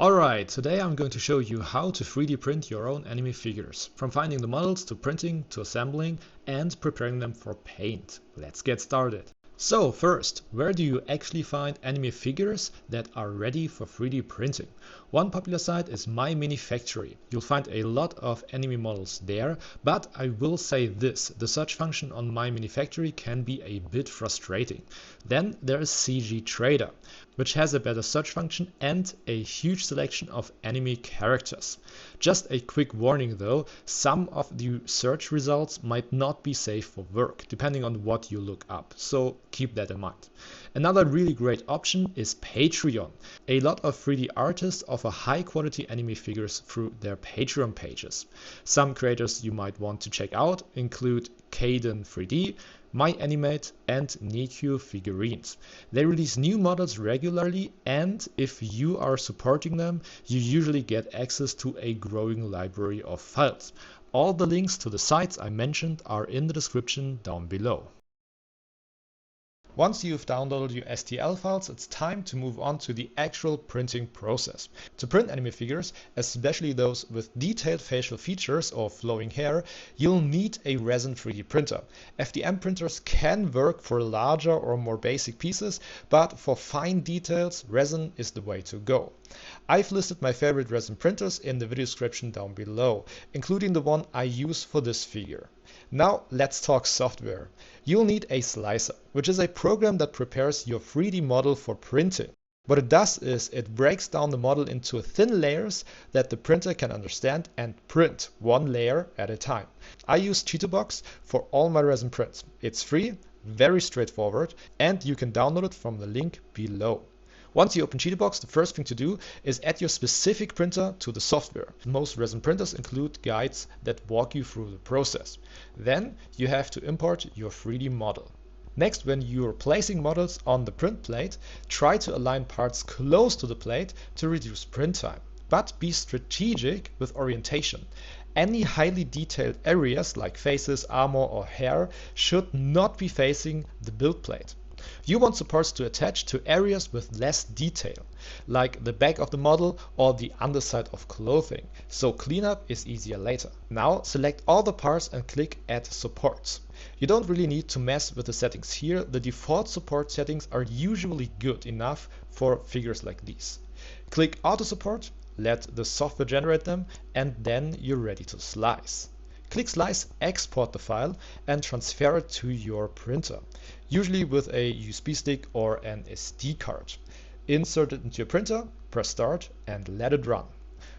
Alright, today I'm going to show you how to 3D print your own anime figures, from finding the models to printing to assembling and preparing them for paint. Let's get started. So first, where do you actually find anime figures that are ready for 3D printing? One popular site is My Mini Factory. You'll find a lot of anime models there, but I will say this, the search function on My Mini Factory can be a bit frustrating. Then there is CG Trader, which has a better search function and a huge selection of anime characters. Just a quick warning though, some of the search results might not be safe for work, depending on what you look up, so keep that in mind. Another really great option is Patreon. A lot of 3D artists offer high quality anime figures through their Patreon pages. Some creators you might want to check out include Kaden 3D, MyAnimate and Nikyu Figurines. They release new models regularly, and if you are supporting them, you usually get access to a growing library of files. All the links to the sites I mentioned are in the description down below. Once you've downloaded your STL files, it's time to move on to the actual printing process. To print anime figures, especially those with detailed facial features or flowing hair, you'll need a resin 3D printer. FDM printers can work for larger or more basic pieces, but for fine details, resin is the way to go. I've listed my favorite resin printers in the video description down below, including the one I use for this figure. Now let's talk software. You'll need a slicer, which is a program that prepares your 3D model for printing. What it does is it breaks down the model into thin layers that the printer can understand and print one layer at a time. I use Cheetahbox for all my resin prints. It's free, very straightforward, and you can download it from the link below. Once you open Cheetahbox, the first thing to do is add your specific printer to the software. Most resin printers include guides that walk you through the process. Then you have to import your 3D model. Next, when you're placing models on the print plate, try to align parts close to the plate to reduce print time. But be strategic with orientation. Any highly detailed areas like faces, armor or hair should not be facing the build plate. You want supports to attach to areas with less detail, like the back of the model or the underside of clothing, so cleanup is easier later. Now select all the parts and click Add Supports. You don't really need to mess with the settings here, the default support settings are usually good enough for figures like these. Click Auto Support, let the software generate them, and then you're ready to slice. Click Slice, export the file and transfer it to your printer, usually with a USB stick or an SD card. Insert it into your printer, press Start and let it run.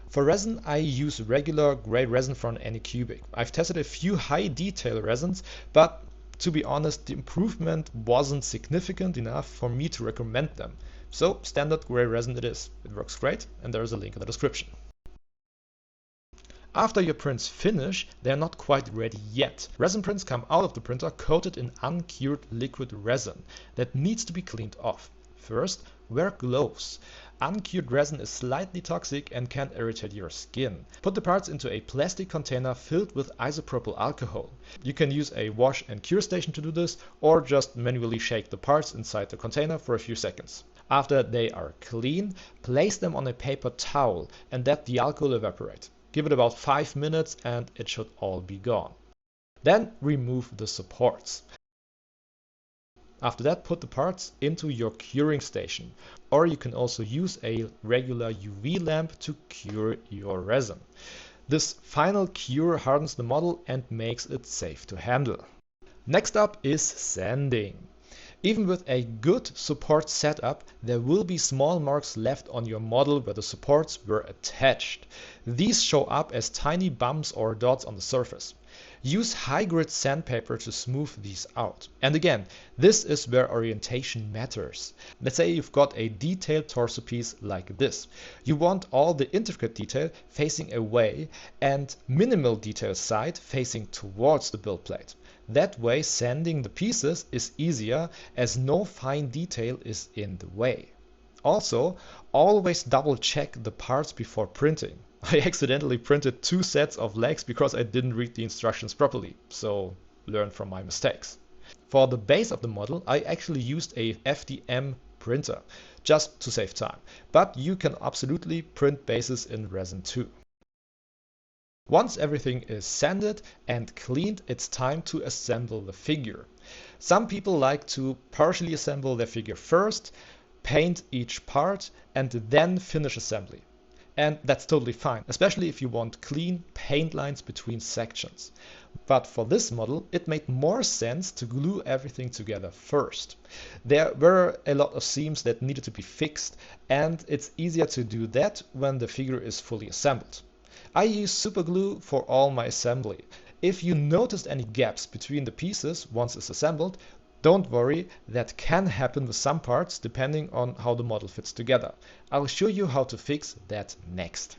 For resin, I use regular gray resin from Anycubic. I've tested a few high detail resins, but to be honest, the improvement wasn't significant enough for me to recommend them. So standard gray resin it is. It works great and there is a link in the description. After your prints finish, they are not quite ready yet. Resin prints come out of the printer coated in uncured liquid resin that needs to be cleaned off. First, wear gloves. Uncured resin is slightly toxic and can irritate your skin. Put the parts into a plastic container filled with isopropyl alcohol. You can use a wash and cure station to do this, or just manually shake the parts inside the container for a few seconds. After they are clean, place them on a paper towel and let the alcohol evaporate. Give it about 5 minutes and it should all be gone. Then remove the supports. After that, put the parts into your curing station, or you can also use a regular UV lamp to cure your resin. This final cure hardens the model and makes it safe to handle. Next up is sanding. Even with a good support setup, there will be small marks left on your model where the supports were attached. These show up as tiny bumps or dots on the surface. Use high-grit sandpaper to smooth these out. And again, this is where orientation matters. Let's say you've got a detailed torso piece like this. You want all the intricate detail facing away and minimal detail side facing towards the build plate. That way, sanding the pieces is easier as no fine detail is in the way. Also, always double check the parts before printing. I accidentally printed 2 sets of legs because I didn't read the instructions properly, so learn from my mistakes. For the base of the model, I actually used a FDM printer. just to save time. But you can absolutely print bases in resin too. Once everything is sanded and cleaned, it's time to assemble the figure. Some people like to partially assemble their figure first, paint each part, and then finish assembly. And that's totally fine, especially if you want clean paint lines between sections. But for this model, it made more sense to glue everything together first. There were a lot of seams that needed to be fixed, and it's easier to do that when the figure is fully assembled. I use super glue for all my assembly. If you noticed any gaps between the pieces once it's assembled, don't worry, that can happen with some parts depending on how the model fits together. I'll show you how to fix that next.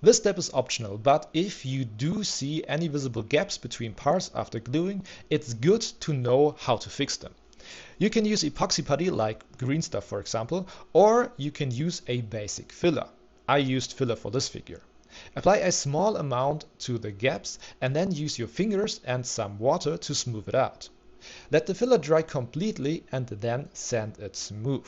This step is optional, but if you do see any visible gaps between parts after gluing, it's good to know how to fix them. You can use epoxy putty like green stuff for example, or you can use a basic filler. I used filler for this figure. Apply a small amount to the gaps and then use your fingers and some water to smooth it out. Let the filler dry completely and then sand it smooth.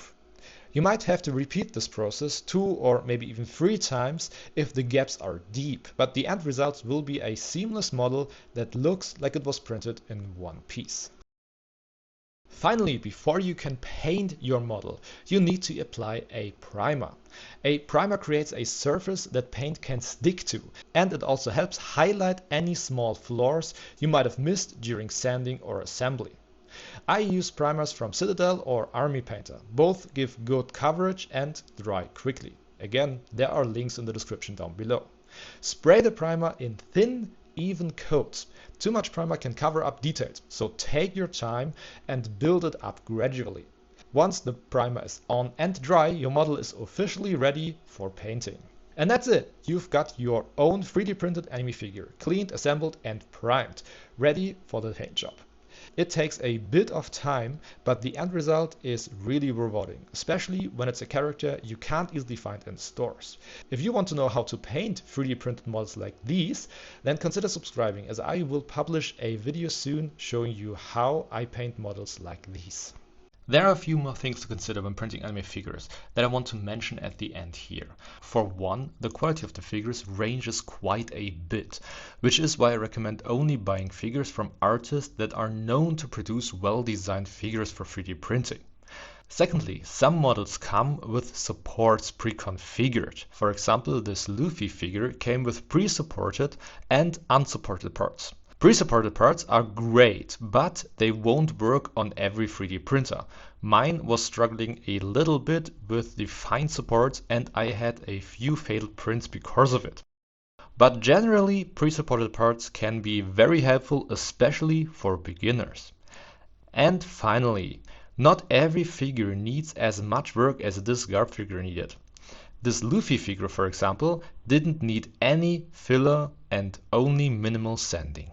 You might have to repeat this process 2 or maybe even 3 times if the gaps are deep, but the end result will be a seamless model that looks like it was printed in one piece. Finally, before you can paint your model, you need to apply a primer. A primer creates a surface that paint can stick to, and it also helps highlight any small flaws you might have missed during sanding or assembly. I use primers from Citadel or Army Painter. Both give good coverage and dry quickly. Again, there are links in the description down below. Spray the primer in thin, even coats. Too much primer can cover up details, so take your time and build it up gradually. Once the primer is on and dry, your model is officially ready for painting. And that's it! You've got your own 3D printed anime figure, cleaned, assembled and primed, ready for the paint job. It takes a bit of time, but the end result is really rewarding, especially when it's a character you can't easily find in stores. If you want to know how to paint 3D printed models like these, then consider subscribing, as I will publish a video soon showing you how I paint models like these. There are a few more things to consider when printing anime figures that I want to mention at the end here. For one, the quality of the figures ranges quite a bit, which is why I recommend only buying figures from artists that are known to produce well-designed figures for 3D printing. Secondly, some models come with supports pre-configured. For example, this Luffy figure came with pre-supported and unsupported parts. Pre-supported parts are great, but they won't work on every 3D printer. Mine was struggling a little bit with the fine supports and I had a few failed prints because of it. But generally, pre-supported parts can be very helpful, especially for beginners. And finally, not every figure needs as much work as this Garb figure needed. This Luffy figure, for example, didn't need any filler and only minimal sanding.